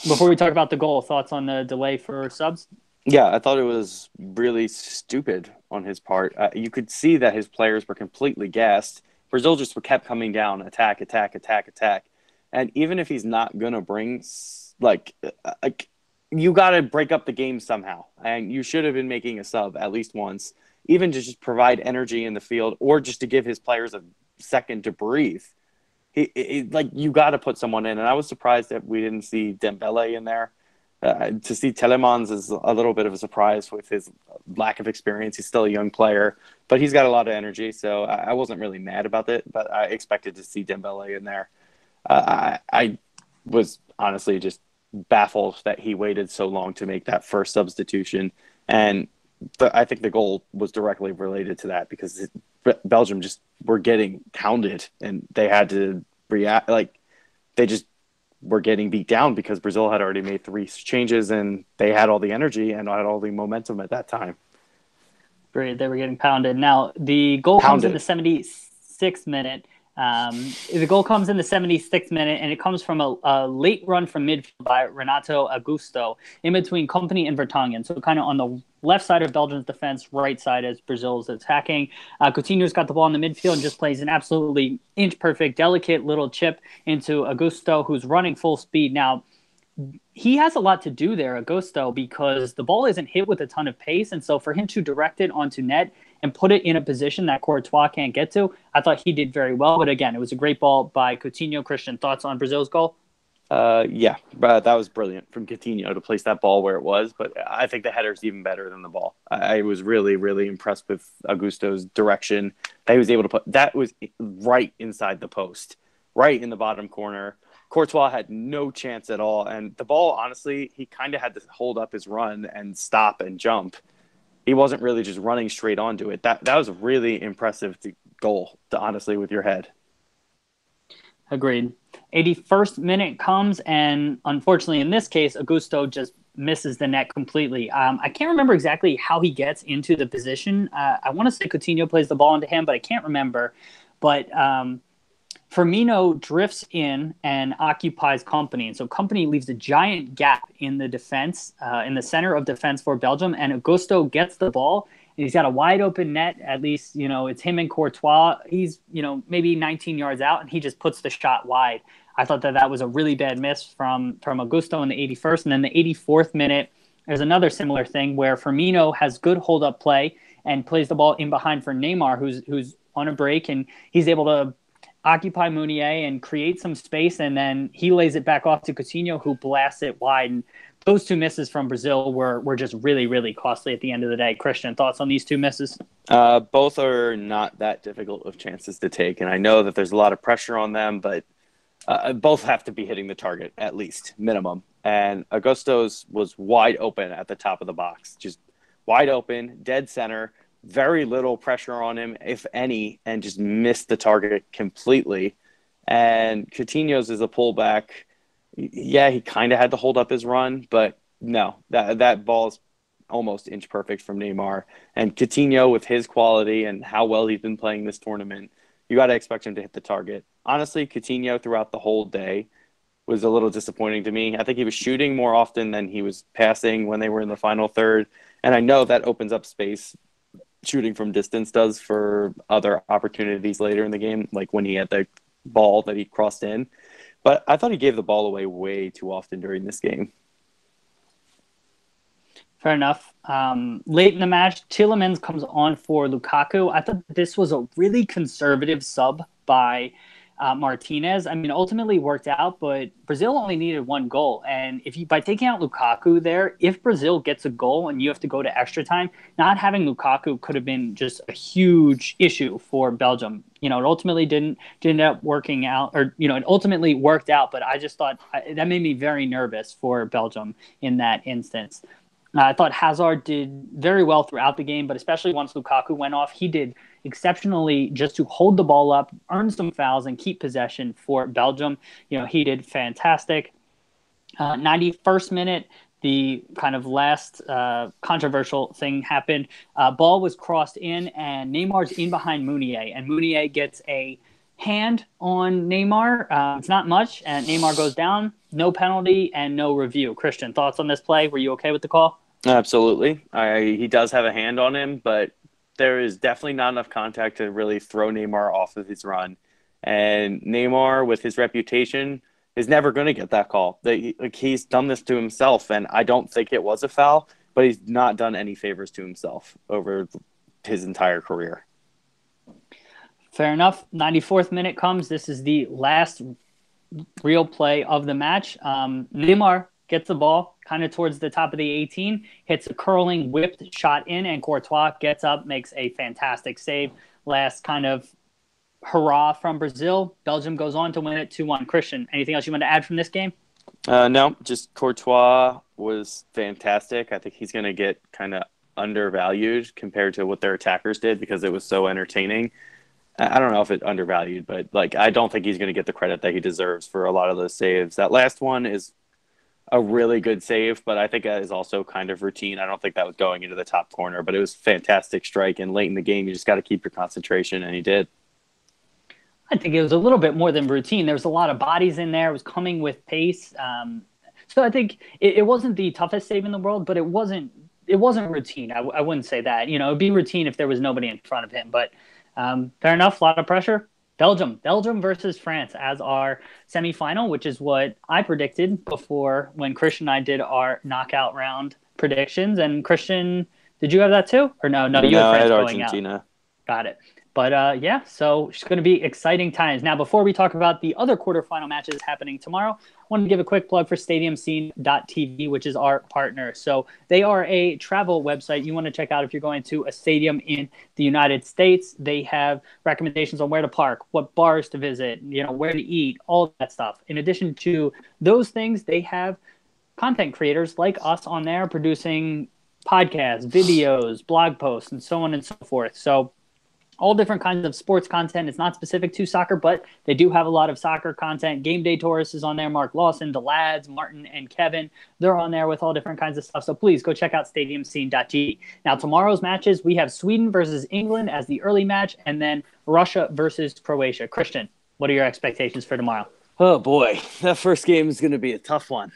Before we talk about the goal, thoughts on the delay for subs? Yeah, I thought it was really stupid on his part. You could see that his players were completely gassed. Brazil just kept coming down, attack, attack, attack, attack. And even if he's not going to bring, like, you got to break up the game somehow. And you should have been making a sub at least once, even to just provide energy in the field or just to give his players a second to breathe. You got to put someone in. And I was surprised that we didn't see Dembele in there. To see Telemans is a little bit of a surprise with his lack of experience. He's still a young player, but he's got a lot of energy. So I wasn't really mad about it, but I expected to see Dembele in there. I was honestly just baffled that he waited so long to make that first substitution. And I think the goal was directly related to that because Belgium just were getting pounded and they had to react. Like they just were getting beat down because Brazil had already made 3 changes and they had all the energy and had all the momentum at that time. Great, they were getting pounded. Now, the goal comes in the 76th minute. The goal comes in the 76th minute, and it comes from a late run from midfield by Renato Augusto in between Company and Vertonghen. So kind of on the left side of Belgium's defense, right side as Brazil's attacking. Coutinho's got the ball in the midfield and just plays an absolutely inch-perfect, delicate little chip into Augusto, who's running full speed. Now, he has a lot to do there, Augusto, because the ball isn't hit with a ton of pace. And so for him to direct it onto net and put it in a position that Courtois can't get to, I thought he did very well. But again, it was a great ball by Coutinho. Christian, thoughts on Brazil's goal? Yeah, that was brilliant from Coutinho to place that ball where it was. But I think the header's even better than the ball. I was really, really impressed with Augusto's direction that he was able to put. That was right inside the post, right in the bottom corner. Courtois had no chance at all. And the ball, honestly, he kind of had to hold up his run and stop and jump. He wasn't really just running straight onto it. That was a really impressive goal, honestly, with your head. Agreed. 81st minute comes, and unfortunately, in this case, Augusto just misses the net completely. I can't remember exactly how he gets into the position. I want to say Coutinho plays the ball into him, but I can't remember. But Firmino drifts in and occupies Company. And so Company leaves a giant gap in the defense, in the center of defense for Belgium. And Augusto gets the ball. And he's got a wide open net. At least, it's him and Courtois. He's, maybe 19 yards out, and he just puts the shot wide. I thought that was a really bad miss from Augusto in the 81st. And then the 84th minute, there's another similar thing where Firmino has good hold-up play and plays the ball in behind for Neymar, who's on a break. And he's able to occupy Meunier and create some space, and then he lays it back off to Coutinho, who blasts it wide. And those 2 misses from Brazil were just really, really costly at the end of the day. Christian, thoughts on these 2 misses? Both are not that difficult of chances to take, and I know that there's a lot of pressure on them, but both have to be hitting the target, at least, minimum. And Augusto's was wide open at the top of the box, just wide open, dead center, very little pressure on him, if any, and just missed the target completely. And Coutinho's is a pullback. Yeah, he kind of had to hold up his run, but no, that ball is almost inch perfect from Neymar. And Coutinho, with his quality and how well he's been playing this tournament, you got to expect him to hit the target. Honestly, Coutinho throughout the whole day was a little disappointing to me. I think he was shooting more often than he was passing when they were in the final third. And I know that opens up space, shooting from distance does, for other opportunities later in the game, like when he had the ball that he crossed in. But I thought he gave the ball away way too often during this game. Fair enough. Late in the match, Tielemans comes on for Lukaku. I thought this was a really conservative sub by Martinez. I mean, ultimately worked out, but Brazil only needed one goal. And if you by taking out Lukaku there, if Brazil gets a goal and you have to go to extra time, not having Lukaku could have been just a huge issue for Belgium. It ultimately didn't end up working out, or it ultimately worked out. But I just thought that made me very nervous for Belgium in that instance. I thought Hazard did very well throughout the game, but especially once Lukaku went off, he did exceptionally just to hold the ball up, earn some fouls, and keep possession for Belgium. He did fantastic. 91st minute, the kind of last controversial thing happened. Ball was crossed in, and Neymar's in behind Meunier, and Meunier gets a hand on Neymar. It's not much, and Neymar goes down. No penalty and no review. Christian, thoughts on this play? Were you okay with the call? Absolutely. He does have a hand on him, but there is definitely not enough contact to really throw Neymar off of his run. And Neymar, with his reputation, is never going to get that call. He's done this to himself, and I don't think it was a foul, but he's not done any favors to himself over his entire career. Fair enough. 94th minute comes. This is the last real play of the match. Neymar gets the ball kind of towards the top of the 18, hits a curling whipped shot in, and Courtois gets up, makes a fantastic save. Last kind of hurrah from Brazil. Belgium goes on to win it 2-1. Christian, anything else you want to add from this game? No, just Courtois was fantastic. I think he's going to get kind of undervalued compared to what their attackers did because it was so entertaining. I don't know if it undervalued, but I don't think he's going to get the credit that he deserves for a lot of those saves. That last one is a really good save, but I think that is also kind of routine. I don't think that was going into the top corner, but it was fantastic strike. And late in the game, you just got to keep your concentration, and he did. I think it was a little bit more than routine. There was a lot of bodies in there. It was coming with pace. So I think it wasn't the toughest save in the world, but it wasn't routine. I wouldn't say that. It'd be routine if there was nobody in front of him, but fair enough. A lot of pressure. Belgium versus France as our semifinal, which is what I predicted before when Christian and I did our knockout round predictions. And Christian, did you have that too? Or no, you had France going Argentina. out. Got it. But yeah, so it's going to be exciting times. Now, before we talk about the other quarterfinal matches happening tomorrow, I want to give a quick plug for StadiumScene.tv, which is our partner. So they are a travel website you want to check out if you're going to a stadium in the United States. They have recommendations on where to park, what bars to visit, where to eat, all that stuff. In addition to those things, they have content creators like us on there producing podcasts, videos, blog posts, and so on and so forth. So all different kinds of sports content. It's not specific to soccer, but they do have a lot of soccer content. Game Day Tourist is on there. Mark Lawson, the lads, Martin and Kevin, they're on there with all different kinds of stuff. So please go check out StadiumScene.tv. Now, tomorrow's matches, we have Sweden versus England as the early match, and then Russia versus Croatia. Christian, what are your expectations for tomorrow? Oh, boy. That first game is going to be a tough one.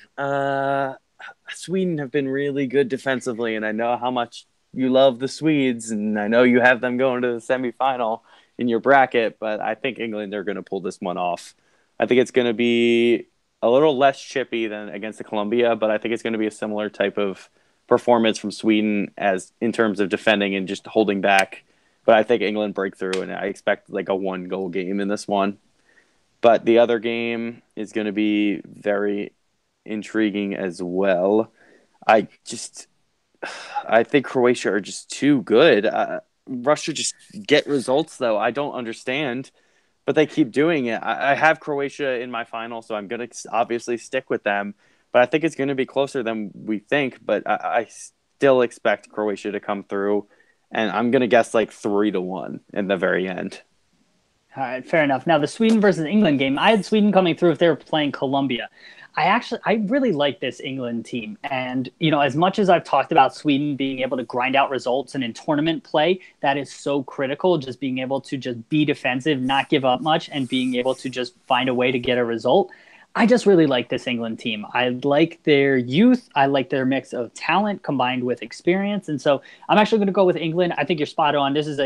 Sweden have been really good defensively, and I know how much you love the Swedes, and I know you have them going to the semifinal in your bracket, but I think England are going to pull this one off. I think it's going to be a little less chippy than against the Colombia, but I think it's going to be a similar type of performance from Sweden as in terms of defending and just holding back. But I think England break through, and I expect a 1-goal game in this one. But the other game is going to be very intriguing as well. I think Croatia are just too good. Russia just get results, though. I don't understand, but they keep doing it. I have Croatia in my final, so I'm going to obviously stick with them. But I think it's going to be closer than we think. But I still expect Croatia to come through, and I'm going to guess 3-1 in the very end. All right, fair enough. Now, the Sweden versus England game, I had Sweden coming through if they were playing Colombia. I really like this England team. And, as much as I've talked about Sweden being able to grind out results and in tournament play, that is so critical, just being able to just be defensive, not give up much, and being able to just find a way to get a result. I just really like this England team. I like their youth. I like their mix of talent combined with experience. And so I'm actually going to go with England. I think you're spot on. This is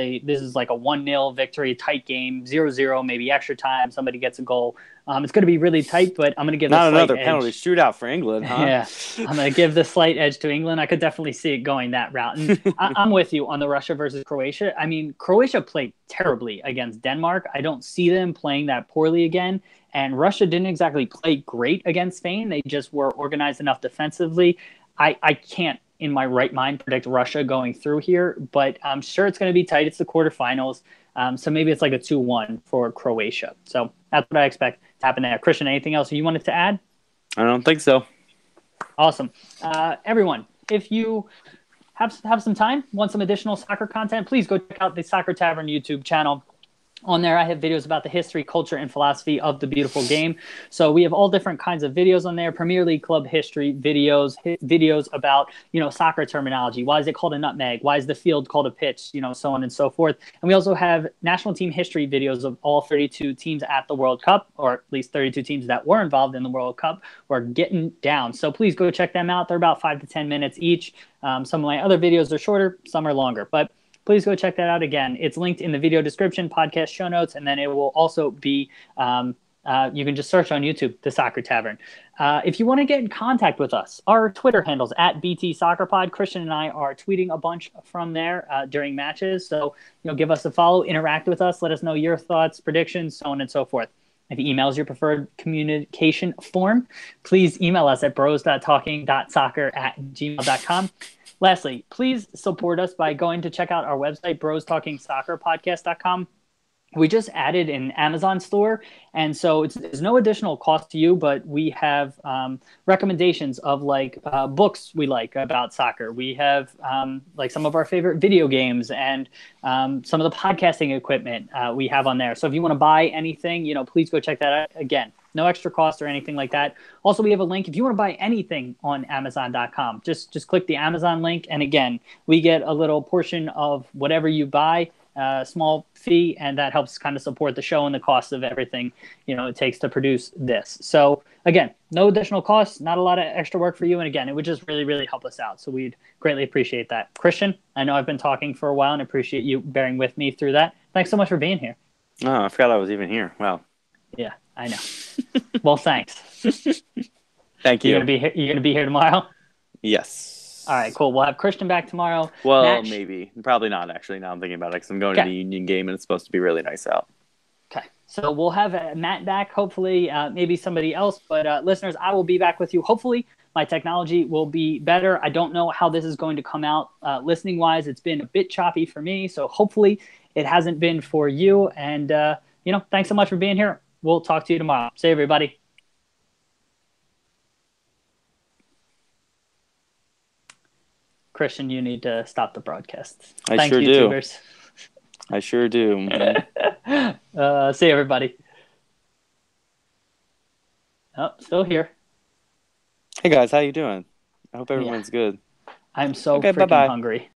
like a 1-0 victory, tight game, 0-0, maybe extra time. Somebody gets a goal. It's going to be really tight, but I'm going to give the Not slight another penalty edge. shootout for England, huh? Yeah, I'm going to give the slight edge to England. I could definitely see it going that route. And I'm with you on the Russia versus Croatia. I mean, Croatia played terribly against Denmark. I don't see them playing that poorly again. And Russia didn't exactly play great against Spain. They just were organized enough defensively. I can't, in my right mind, predict Russia going through here, but I'm sure it's going to be tight. It's the quarterfinals. So maybe it's like a 2-1 for Croatia. So that's what I expect to happen there. Christian, anything else you wanted to add? I don't think so. Awesome. Everyone, if you have some time, want some additional soccer content, please go check out the Soccer Tavern YouTube channel. On there, I have videos about the history, culture, and philosophy of the beautiful game. So we have all different kinds of videos on there. Premier League club history videos, videos about, soccer terminology. Why is it called a nutmeg? Why is the field called a pitch? So on and so forth. And we also have national team history videos of all 32 teams at the World Cup, or at least 32 teams that were involved in the World Cup, were getting down. So please go check them out. They're about 5 to 10 minutes each. Some of my other videos are shorter, some are longer, but please go check that out. Again, it's linked in the video description, podcast show notes, and then it will also be, you can just search on YouTube, The Soccer Tavern. If you want to get in contact with us, our Twitter handles at BT Soccer Pod. Christian and I are tweeting a bunch from there during matches. So, give us a follow, interact with us, let us know your thoughts, predictions, so on and so forth. If email is your preferred communication form, please email us at bros.talking.soccer@gmail.com. Lastly, please support us by going to check out our website, brostalkingsoccerpodcast.com. We just added an Amazon store, and so there's no additional cost to you, but we have recommendations of books we like about soccer. We have some of our favorite video games and some of the podcasting equipment we have on there. So if you want to buy anything, please go check that out. Again, no extra cost or anything like that. Also, we have a link if you want to buy anything on Amazon.com. Just click the Amazon link, and again, we get a little portion of whatever you buy. Small fee, and that helps kind of support the show and the cost of everything it takes to produce this. So again, no additional costs, not a lot of extra work for you, and again, it would just really, really help us out. So we'd greatly appreciate that. Christian, I know I've been talking for a while, and appreciate you bearing with me through that. Thanks so much for being here. Oh, I forgot I was even here. Wow. Yeah, I know. Well, thanks. Thank you. You're gonna be here tomorrow? Yes. All right, cool. We'll have Christian back tomorrow. Well, maybe. Probably not, actually, now I'm thinking about it, because I'm going to the Union game, and it's supposed to be really nice out. Okay. So we'll have Matt back, hopefully, maybe somebody else. But listeners, I will be back with you. Hopefully, my technology will be better. I don't know how this is going to come out listening-wise. It's been a bit choppy for me, so hopefully it hasn't been for you. And, thanks so much for being here. We'll talk to you tomorrow. See you, everybody. Christian, you need to stop the broadcast. I sure do. I sure do. See you, everybody. Oh, still here. Hey, guys. How you doing? I hope everyone's good. I'm so freaking hungry.